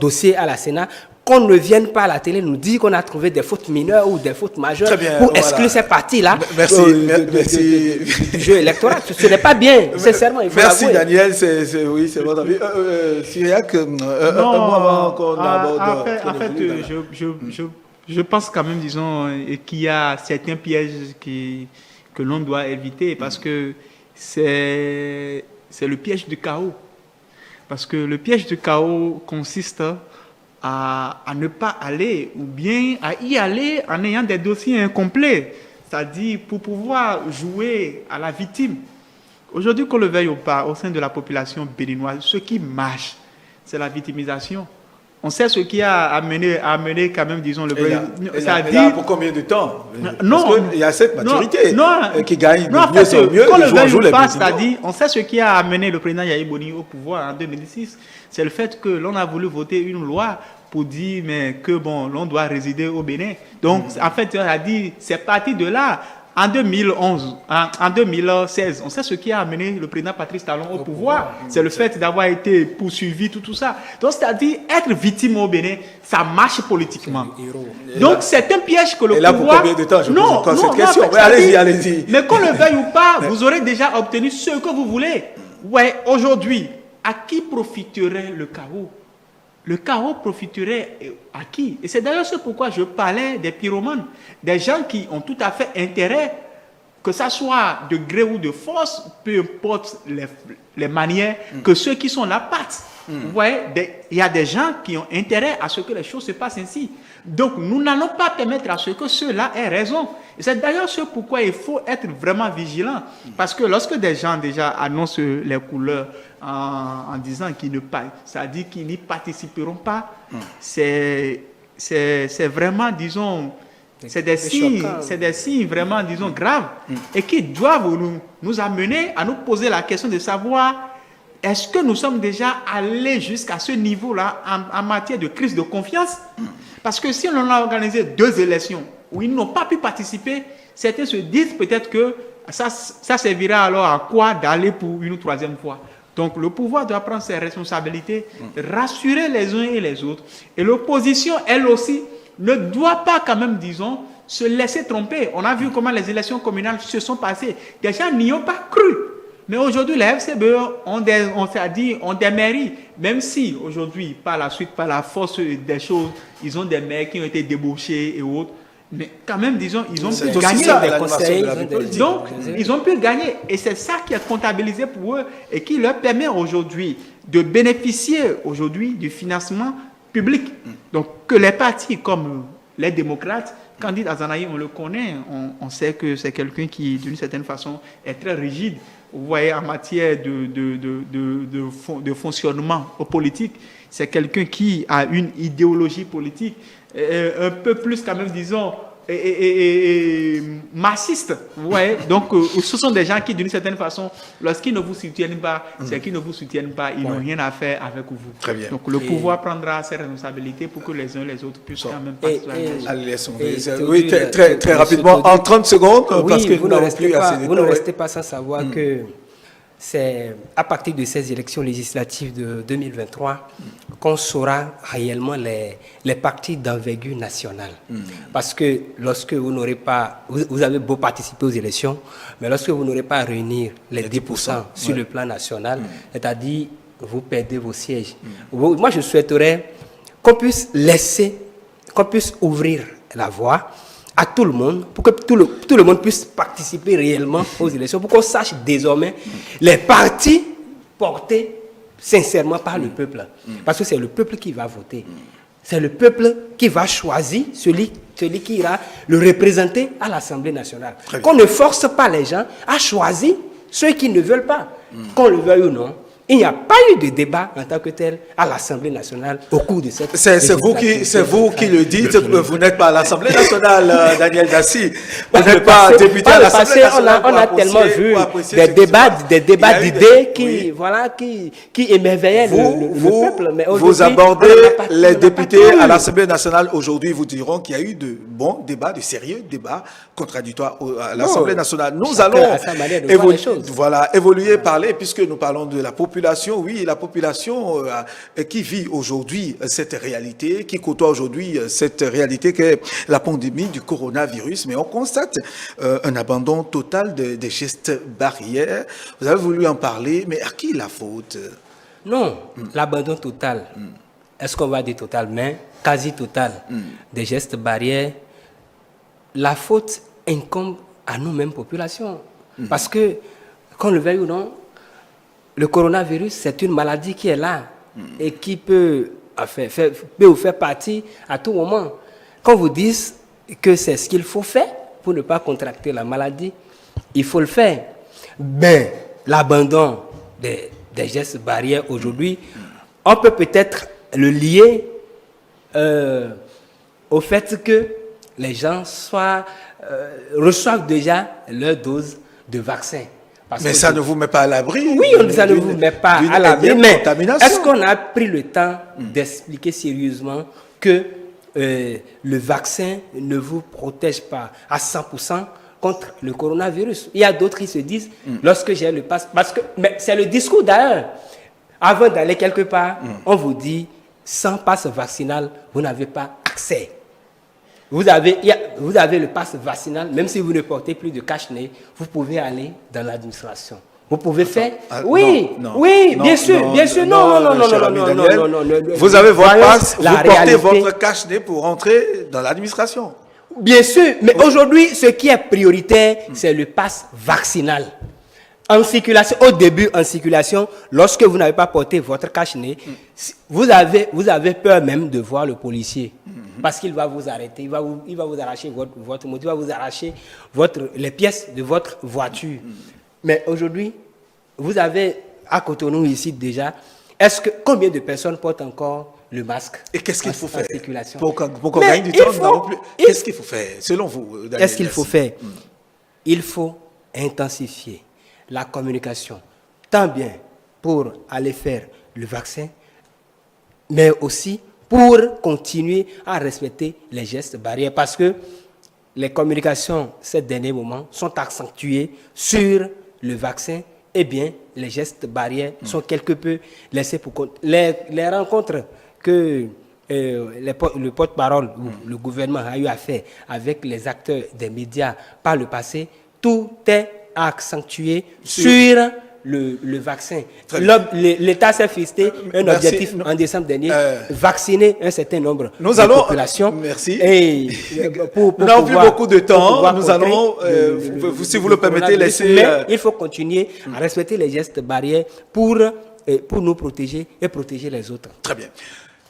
dossier à la Sénat, qu'on ne vienne pas à la télé nous dire qu'on a trouvé des fautes mineures ou des fautes majeures pour exclure ces partis-là du jeu électoral. Ce n'est pas bien, sincèrement. Il faut merci Daniel, oui, c'est votre avis. Cyriac, un mot avant qu'on aborde. En fait, je pense quand même, disons, qu'il y a certains pièges que l'on doit éviter parce que c'est le piège du chaos. Parce que le piège du chaos consiste à ne pas aller ou bien à y aller en ayant des dossiers incomplets, c'est-à-dire pour pouvoir jouer à la victime. Aujourd'hui, qu'on le veuille ou pas, au sein de la population béninoise, ce qui marche, c'est la victimisation. On sait ce qui a amené quand même, disons, le président. Et là, pour combien de temps? Non. Parce qu'il y a cette maturité qui gagne non, de mieux en mieux. Quand le veuille ou pas, c'est-à-dire, on sait ce qui a amené le président Yahya Boni au pouvoir en 2006. C'est le fait que l'on a voulu voter une loi pour dire que l'on doit résider au Bénin. Donc, en fait, on a dit, c'est parti de là. En 2016, on sait ce qui a amené le président Patrice Talon au pouvoir. C'est le fait d'avoir été poursuivi, tout ça. Donc, c'est-à-dire, être victime au Bénin, ça marche politiquement. Donc, c'est un piège que le pouvoir... Et là, pour combien de temps? Je pose encore cette question. Allez-y. Mais qu'on le veuille ou pas, vous aurez déjà obtenu ce que vous voulez. Ouais, aujourd'hui, à qui profiterait le chaos? Le chaos profiterait à qui? Et c'est d'ailleurs ce pourquoi je parlais des pyromanes, des gens qui ont tout à fait intérêt, que ça soit de gré ou de force, peu importe les manières, que ceux qui sont la patte. Vous voyez, il y a des gens qui ont intérêt à ce que les choses se passent ainsi. Donc, nous n'allons pas permettre à ce que ceux-là aient raison. Et c'est d'ailleurs ce pourquoi il faut être vraiment vigilant. Parce que lorsque des gens déjà annoncent les couleurs en disant qu'ils c'est-à-dire qu'ils n'y participeront pas, c'est vraiment, disons, c'est des signes vraiment, disons, graves et qui doivent nous amener à nous poser la question de savoir est-ce que nous sommes déjà allés jusqu'à ce niveau-là en matière de crise de confiance? Parce que si on a organisé 2 élections où ils n'ont pas pu participer, certains se disent peut-être que ça servira alors à quoi d'aller pour une 3e fois. Donc le pouvoir doit prendre ses responsabilités, rassurer les uns et les autres. Et l'opposition, elle aussi, ne doit pas quand même, disons, se laisser tromper. On a vu comment les élections communales se sont passées. Des gens n'y ont pas cru. Mais aujourd'hui, les FCBE ont des mairies, même si aujourd'hui, par la suite, par la force des choses, ils ont des maires qui ont été débauchés et autres. Mais quand même, disons, ils ont pu gagner. Donc, ils ont pu gagner. Et c'est ça qui est comptabilisé pour eux et qui leur permet aujourd'hui de bénéficier aujourd'hui du financement public. Donc, que les partis comme les démocrates, Candide Azanaï, on le connaît, on sait que c'est quelqu'un qui, d'une certaine façon, est très rigide. Vous voyez, en matière de fonctionnement politique, c'est quelqu'un qui a une idéologie politique un peu plus quand même, disons, marxiste. Vous voyez, donc ce sont des gens qui, d'une certaine façon, lorsqu'ils ne vous soutiennent pas, c'est qu'ils ne vous soutiennent pas, ils n'ont rien à faire avec vous. Très bien. Donc le pouvoir prendra ses responsabilités pour que les uns et les autres puissent quand même participer. Oui, très rapidement, en 30 secondes, parce que vous ne restez pas sans savoir que c'est à partir de ces élections législatives de 2023 qu'on saura réellement les partis d'envergure nationale. Parce que lorsque vous n'aurez pas, vous avez beau participer aux élections, mais lorsque vous n'aurez pas à réunir les 10% sur le plan national, c'est-à-dire vous perdez vos sièges. Moi, je souhaiterais qu'on puisse ouvrir la voie à tout le monde, pour que tout le monde puisse participer réellement aux élections, pour qu'on sache désormais les partis portés sincèrement par le peuple. Parce que c'est le peuple qui va voter. C'est le peuple qui va choisir celui qui ira le représenter à l'Assemblée nationale. Qu'on ne force pas les gens à choisir ceux qui ne veulent pas, qu'on le veuille ou non. Il n'y a pas eu de débat en tant que tel à l'Assemblée nationale au cours de cette... C'est vous qui le dites, vous n'êtes pas à l'Assemblée nationale, Daniel Dassy. Vous n'êtes pas député à l'Assemblée nationale. On a tellement vu des débats d'idées qui émerveillaient le peuple. Mais vous abordez les députés à l'Assemblée nationale aujourd'hui, vous diront qu'il y a eu de bons débats, de sérieux débats contradictoires à l'Assemblée nationale. Nous allons évoluer, parler, puisque nous parlons de la population, la population qui vit aujourd'hui cette réalité, qui côtoie aujourd'hui cette réalité qu'est la pandémie du coronavirus. Mais on constate un abandon total des gestes barrières. Vous avez voulu en parler, mais à qui la faute? Non, l'abandon total. Est-ce qu'on va dire total, mais quasi total des gestes barrières. La faute incombe à nous-mêmes, population. Parce que, qu'on le veuille ou non, le coronavirus, c'est une maladie qui est là et qui peut vous faire partie à tout moment. Quand vous dites que c'est ce qu'il faut faire pour ne pas contracter la maladie, il faut le faire. Mais l'abandon des gestes barrières aujourd'hui, on peut peut-être le lier au fait que les gens reçoivent déjà leur dose de vaccin. Mais ça ne vous met pas à l'abri. Oui, ça ne vous met pas à l'abri. Mais est-ce qu'on a pris le temps d'expliquer sérieusement que le vaccin ne vous protège pas à 100% contre le coronavirus? Il y a d'autres qui se disent, lorsque j'ai le pass, mais c'est le discours d'ailleurs. Avant d'aller quelque part, on vous dit, sans passe vaccinal, vous n'avez pas accès. Vous avez le pass vaccinal, même si vous ne portez plus de cache-nez, vous pouvez aller dans l'administration. Vous pouvez faire... Oui, bien sûr. Non. Vous avez votre passe, vous portez votre cache-nez pour entrer dans l'administration. Bien sûr, mais aujourd'hui, ce qui est prioritaire, c'est le pass vaccinal. En circulation, au début, en circulation, lorsque vous n'avez pas porté votre cache-nez, vous avez peur même de voir le policier. Parce qu'il va vous arrêter, il va vous arracher votre moto, il va vous arracher les pièces de votre voiture. Mais aujourd'hui, vous avez à Cotonou ici déjà, combien de personnes portent encore le masque? Et qu'est-ce qu'il faut faire circulation pour qu'on gagne du temps? Qu'est-ce qu'il faut faire, selon vous, Daniel? Qu'est-ce qu'il faut faire? Il faut intensifier la communication, tant bien pour aller faire le vaccin, mais aussi pour continuer à respecter les gestes barrières. Parce que les communications, ces derniers moments, sont accentuées sur le vaccin. Eh bien, les gestes barrières sont quelque peu laissés pour compte. Les rencontres que le porte-parole ou le gouvernement a eu à faire avec les acteurs des médias par le passé, tout est accentué sur le vaccin. L'État s'est fixé un objectif en décembre dernier, vacciner un certain nombre de populations. Merci. Et on n'a plus beaucoup de temps. Nous allons, si vous le permettez, laisser... Mais il faut continuer à respecter les gestes barrières pour nous protéger et protéger les autres. Très bien.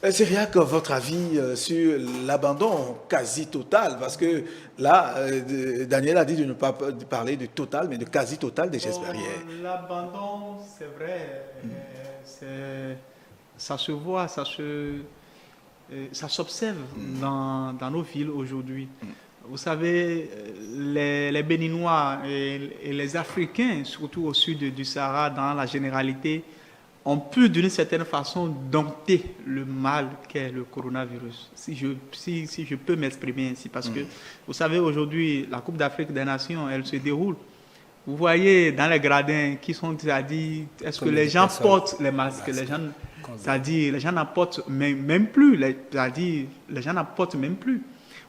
Cyriac, votre avis sur l'abandon quasi total, parce que là, Daniel a dit de ne pas parler de total, mais de quasi total des gestes barrières. L'abandon, c'est vrai, ça se voit, ça s'observe dans nos villes aujourd'hui. Vous savez, les Béninois et les Africains, surtout au sud du Sahara, dans la généralité, ont pu d'une certaine façon dompter le mal qu'est le coronavirus, si je peux m'exprimer ainsi, parce que vous savez, aujourd'hui, la Coupe d'Afrique des Nations, elle se déroule. Vous voyez dans les gradins qui sont, c'est-à-dire, est-ce que les gens portent les masques? C'est-à-dire, les gens n'en portent même plus, c'est-à-dire, les gens n'en portent même plus.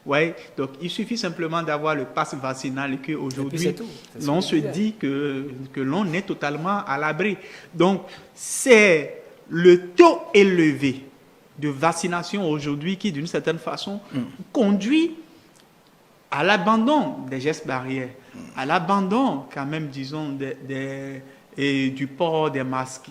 Ouais, donc il suffit simplement d'avoir le pass vaccinal et qu'aujourd'hui, l'on se dit que l'on est totalement à l'abri. Donc, c'est le taux élevé de vaccination aujourd'hui qui, d'une certaine façon, conduit à l'abandon des gestes barrières, à l'abandon, quand même, disons, du port des masques.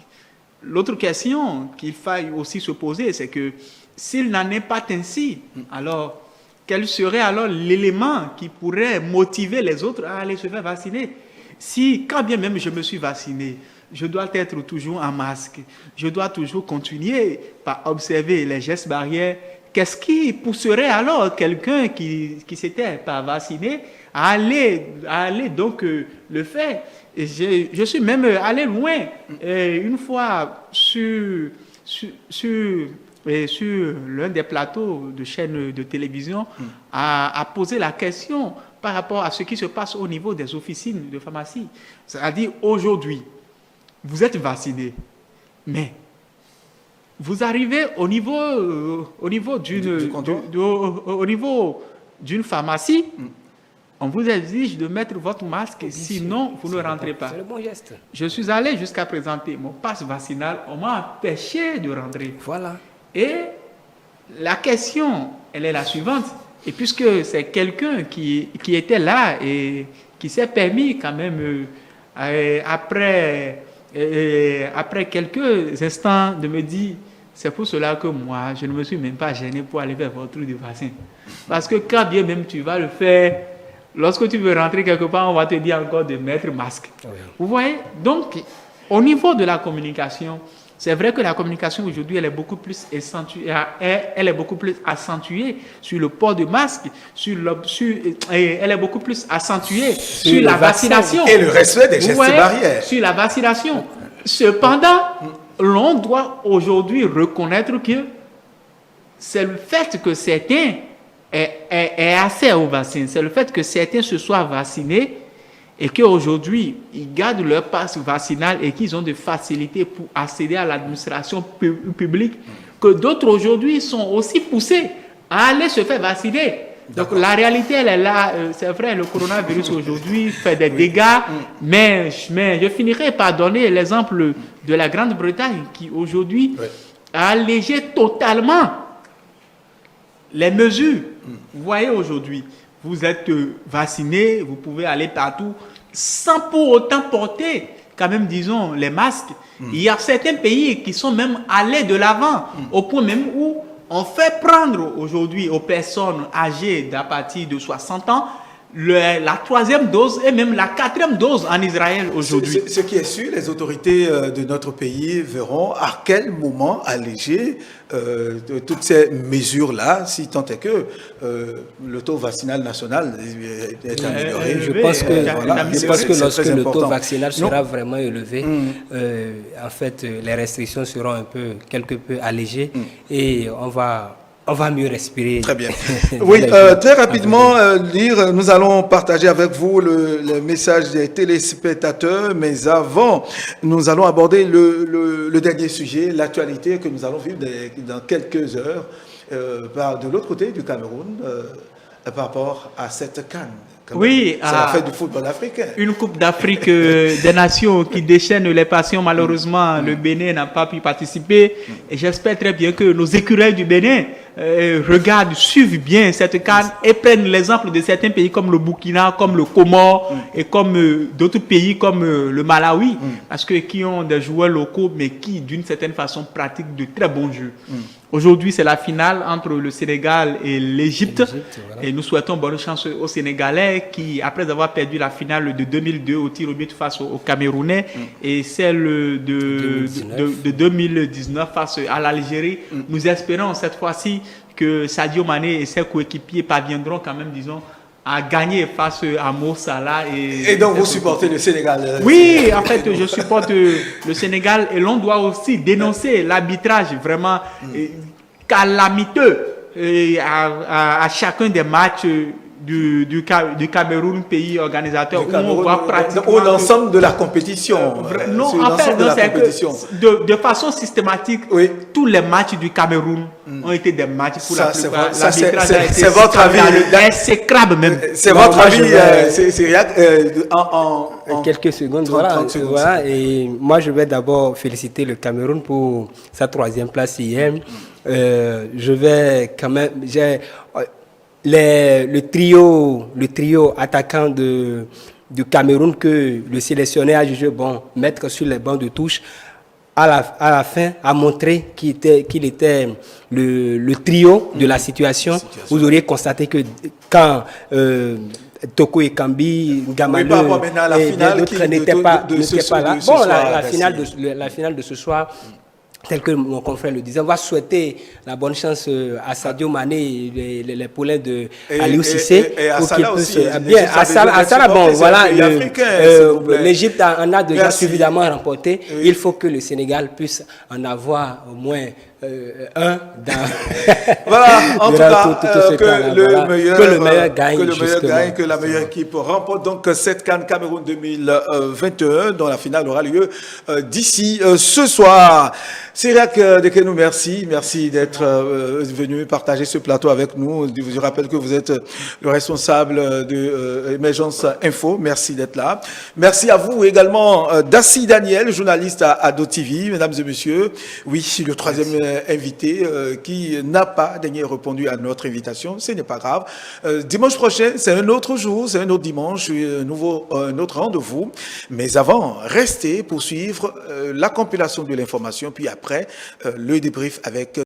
L'autre question qu'il faille aussi se poser, c'est que s'il n'en est pas ainsi, alors... quel serait alors l'élément qui pourrait motiver les autres à aller se faire vacciner? Si, quand bien même je me suis vacciné, je dois être toujours en masque, je dois toujours continuer par observer les gestes barrières, qu'est-ce qui pousserait alors quelqu'un qui s'était pas vacciné à aller donc le faire? Et je suis même allé loin. Et une fois sur l'un des plateaux de chaînes de télévision, a posé la question par rapport à ce qui se passe au niveau des officines de pharmacie. C'est-à-dire, aujourd'hui, vous êtes vacciné, mais vous arrivez au niveau d'une pharmacie, on vous exige de mettre votre masque, sinon vous ne rentrez pas. C'est le bon geste. Je suis allé jusqu'à présenter mon passe vaccinal, on m'a empêché de rentrer. Voilà. Et la question, elle est la suivante. Et puisque c'est quelqu'un qui était là et qui s'est permis quand même, après quelques instants, de me dire, c'est pour cela que moi, je ne me suis même pas gêné pour aller faire votre truc de vaccin. Parce que quand bien même tu vas le faire, lorsque tu veux rentrer quelque part, on va te dire encore de mettre masque. Oui. Vous voyez? Donc, au niveau de la communication, C'est vrai que la communication aujourd'hui, elle est beaucoup plus accentuée sur le port de masque, elle est beaucoup plus accentuée sur la vaccination. Et le respect des gestes barrières. Sur la vaccination. Cependant, l'on doit aujourd'hui reconnaître que c'est le fait que certains aient accès au vaccin, c'est le fait que certains se soient vaccinés et qu'aujourd'hui, ils gardent leur passe vaccinal et qu'ils ont des facilités pour accéder à l'administration publique, que d'autres aujourd'hui sont aussi poussés à aller se faire vacciner. Donc la réalité, elle est là. C'est vrai, le coronavirus aujourd'hui fait des dégâts, mais je finirai par donner l'exemple de la Grande-Bretagne qui aujourd'hui a allégé totalement les mesures. Vous voyez aujourd'hui, vous êtes vacciné, vous pouvez aller partout sans pour autant porter quand même, disons, les masques. Il y a certains pays qui sont même allés de l'avant, au point même où on fait prendre aujourd'hui aux personnes âgées d'à partir de 60 ans la 3e dose et même la 4e dose en Israël aujourd'hui. Ce qui est sûr, les autorités de notre pays verront à quel moment alléger toutes ces mesures-là, si tant est que le taux vaccinal national est amélioré. Je pense que lorsque le taux vaccinal sera vraiment élevé, en fait, les restrictions seront quelque peu allégées et on va mieux respirer. Très bien. Oui, très rapidement, nous allons partager avec vous le message des téléspectateurs, mais avant, nous allons aborder le dernier sujet, l'actualité que nous allons vivre dans quelques heures de l'autre côté du Cameroun par rapport à cette CAN. Oui, c'est la fête du football africain. Une Coupe d'Afrique des nations qui déchaîne les passions. Malheureusement, le Bénin n'a pas pu participer. Et j'espère très bien que nos écureuils du Bénin suivent bien cette CAN et prennent l'exemple de certains pays comme le Burkina, comme le Comore et comme d'autres pays comme le Malawi, parce que qui ont des joueurs locaux, mais qui, d'une certaine façon, pratiquent de très bons jeux. Aujourd'hui, c'est la finale entre le Sénégal et l'Égypte. Voilà. Et nous souhaitons bonne chance aux Sénégalais qui, après avoir perdu la finale de 2002 au tir au but face aux Camerounais et celle de 2019 face à l'Algérie, nous espérons cette fois-ci que Sadio Mané et ses coéquipiers parviendront quand même, disons, à gagner face à Mo Salah. Et donc vous supportez le Sénégal? Oui, en fait, je supporte le Sénégal et l'on doit aussi dénoncer l'arbitrage vraiment calamiteux à chacun des matchs du Cameroun, pays organisateur, où on voit pratiquement l'ensemble de la compétition. Non, en fait, de façon systématique, tous les matchs du Cameroun ont été des matchs pour la plupart. C'est votre avis. C'est crabe même. C'est votre avis. En quelques secondes, voilà. Et moi, je vais d'abord féliciter le Cameroun pour sa 3e place hier. Je vais quand même... Le trio attaquant du Cameroun que le sélectionneur a jugé bon mettre sur les bancs de touche à la fin a montré qu'il était le trio de la situation. Vous auriez constaté que quand Toko Ekambi, Gamano et d'autres n'étaient pas là. Bon, la finale de ce soir, tel que mon confrère le disait, on va souhaiter la bonne chance à Sadio Mané et les poulains de Aliou Cissé. Et à Salah aussi. Bien, à Salah, bon, voilà, l'Égypte en a déjà suffisamment remporté. Il faut que le Sénégal puisse en avoir au moins un dans... Voilà, en tout cas, que le meilleur gagne, que la meilleure équipe remporte donc cette CAN Cameroun 2021, dont la finale aura lieu d'ici ce soir. Syriac Dekenou, merci d'être venu partager ce plateau avec nous. Je vous rappelle que vous êtes le responsable de Émergence Info. Merci d'être là. Merci à vous également, Dassi Daniel, journaliste à DoTV, mesdames et messieurs. Oui, le 3e invité qui n'a pas daigné répondu à notre invitation. Ce n'est pas grave. Dimanche prochain, c'est un autre jour, c'est un autre dimanche, un autre rendez-vous. Mais avant, restez pour suivre la compilation de l'information, puis après, le débrief avec